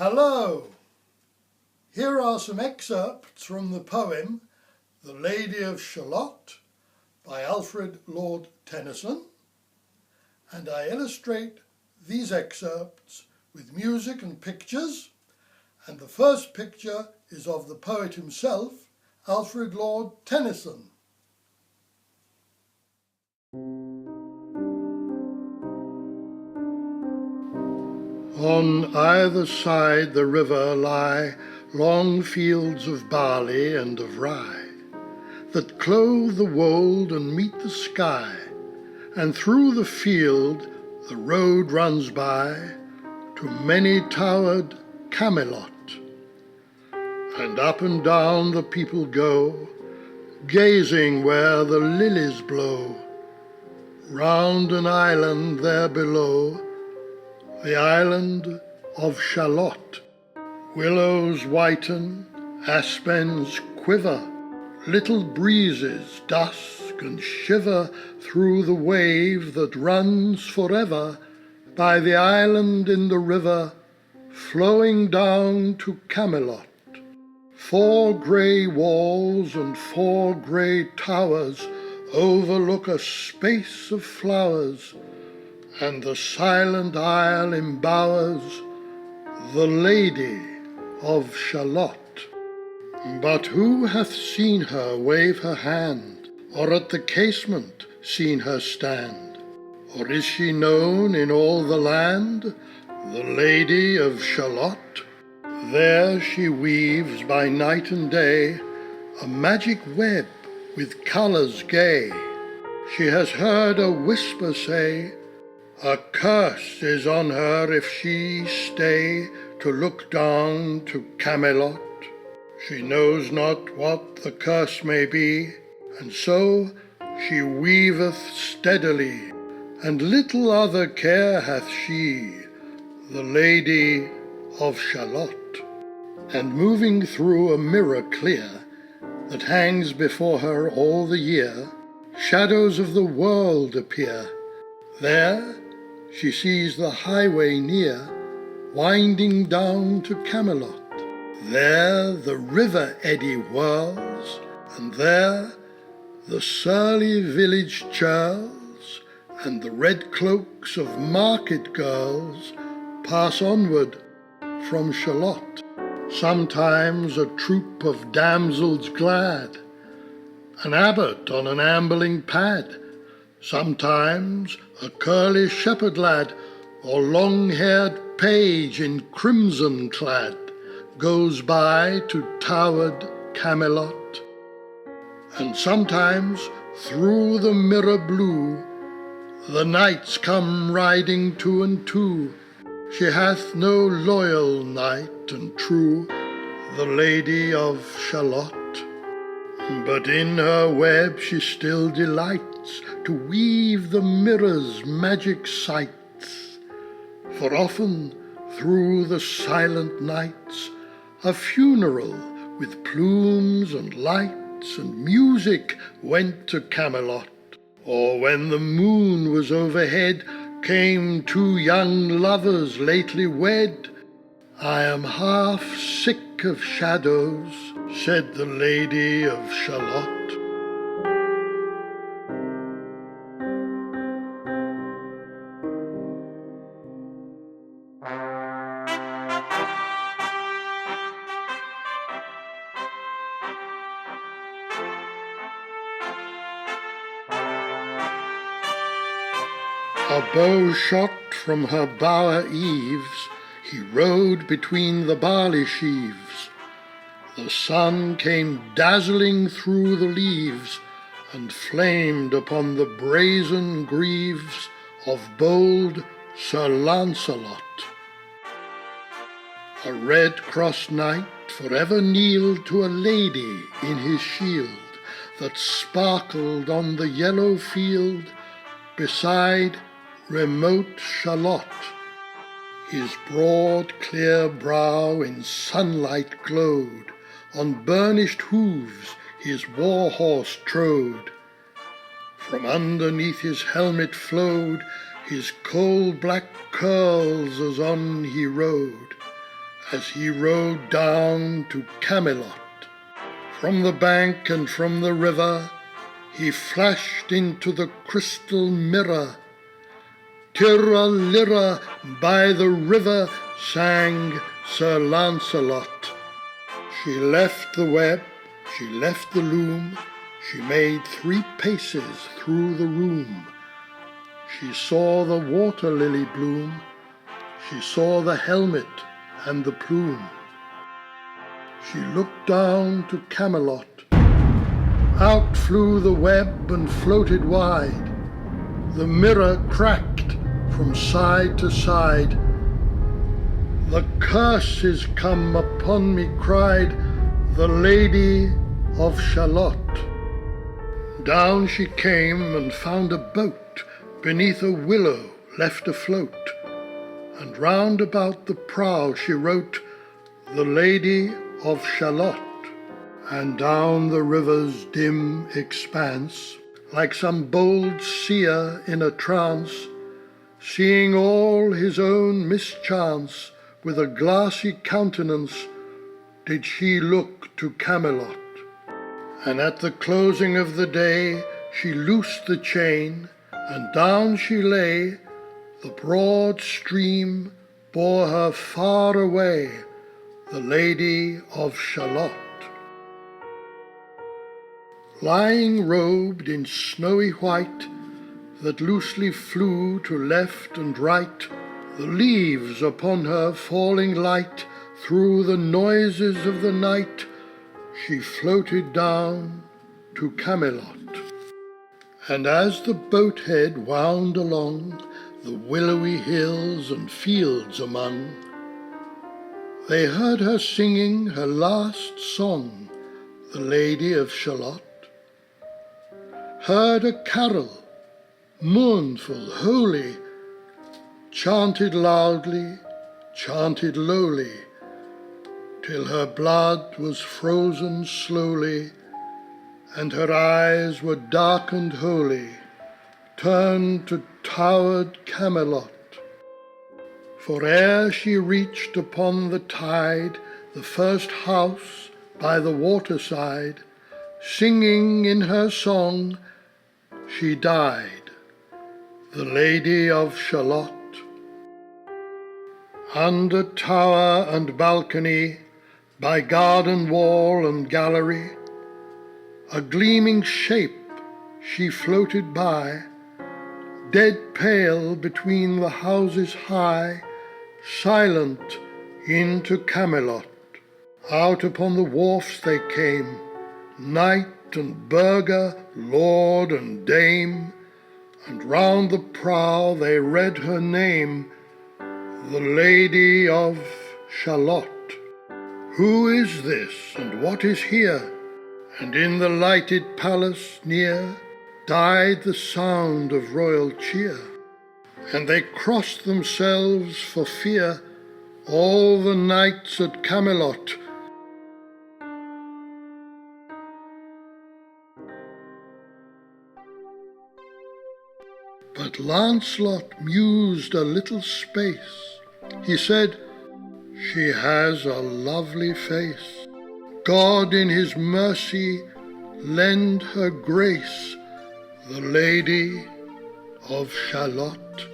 Hello! Here are some excerpts from the poem The Lady of Shalott by Alfred Lord Tennyson, and I illustrate these excerpts with music and pictures, and the first picture is of the poet himself, Alfred Lord Tennyson. On either side the river lie long fields of barley and of rye, that clothe the wold and meet the sky, and through the field the road runs by to many-towered Camelot. And down the people go, gazing where the lilies blow, round an island there below, the island of Shalott. Willows whiten, aspens quiver, little breezes dusk and shiver through the wave that runs forever by the island in the river, flowing down to Camelot. 4 grey walls and 4 grey towers overlook a space of flowers, and the silent isle embowers the Lady of Shalott. But who hath seen her wave her hand, or at the casement seen her stand? Or is she known in all the land, the Lady of Shalott? There she weaves by night and day a magic web with colours gay. She has heard a whisper say, a curse is on her if she stay to look down to Camelot. She knows not what the curse may be, and so she weaveth steadily, and little other care hath she, the Lady of Shalott. And moving through a mirror clear that hangs before her all the year, shadows of the world appear. There she sees the highway near, winding down to Camelot. There the river eddy whirls, and there the surly village churls, and the red cloaks of market girls pass onward from Shalott. Sometimes a troop of damsels glad, an abbot on an ambling pad, sometimes a curly shepherd lad, or long-haired page in crimson clad, goes by to towered Camelot. And sometimes through the mirror blue the knights come riding 2 and 2. She hath no loyal knight and true, the Lady of Shalott. But in her web she still delights to weave the mirror's magic sights. For often through the silent nights a funeral with plumes and lights and music went to Camelot. Or when the moon was overhead came 2 young lovers lately wed. I am half sick of shadows, said the Lady of Shalott. A bow shot from her bower eaves, he rode between the barley sheaves. The sun came dazzling through the leaves, and flamed upon the brazen greaves of bold Sir Lancelot. A red-crossed knight for ever kneeled to a lady in his shield, that sparkled on the yellow field beside remote Shalott. His broad clear brow in sunlight glowed, on burnished hooves his war-horse trode. From underneath his helmet flowed his coal-black curls as on he rode, as he rode down to Camelot. From the bank and from the river he flashed into the crystal mirror. Tirra-lirra, by the river sang Sir Lancelot. She left the web, she left the loom, she made 3 paces through the room. She saw the water lily bloom, she saw the helmet and the plume. She looked down to Camelot. Out flew the web and floated wide. The mirror cracked from side to side. The curse is come upon me, cried the Lady of Shalott. Down she came and found a boat beneath a willow left afloat, and round about the prow she wrote, the Lady of Shalott. And down the river's dim expanse, like some bold seer in a trance, seeing all his own mischance, with a glassy countenance did she look to Camelot. And at the closing of the day she loosed the chain, and down she lay. The broad stream bore her far away, the Lady of Shalott. Lying robed in snowy white, that loosely flew to left and right, the leaves upon her falling light, through the noises of the night, she floated down to Camelot. And as the boat-head wound along the willowy hills and fields among, they heard her singing her last song, the Lady of Shalott. Heard a carol, mournful, holy, chanted loudly, chanted lowly, till her blood was frozen slowly, and her eyes were darkened wholly, turned to towered Camelot. For ere she reached upon the tide the first house by the waterside, singing in her song, she died, the Lady of Shalott. Under tower and balcony, by garden wall and gallery, a gleaming shape she floated by, dead pale between the houses high, silent into Camelot. Out upon the wharfs they came, knight and burgher, lord and dame, and round the prow they read her name, the Lady of Shalott. Who is this, and what is here? And in the lighted palace near died the sound of royal cheer, and they crossed themselves for fear, all the knights at Camelot. But Lancelot mused a little space. He said, "She has a lovely face. God in his mercy lend her grace, the Lady of Shalott."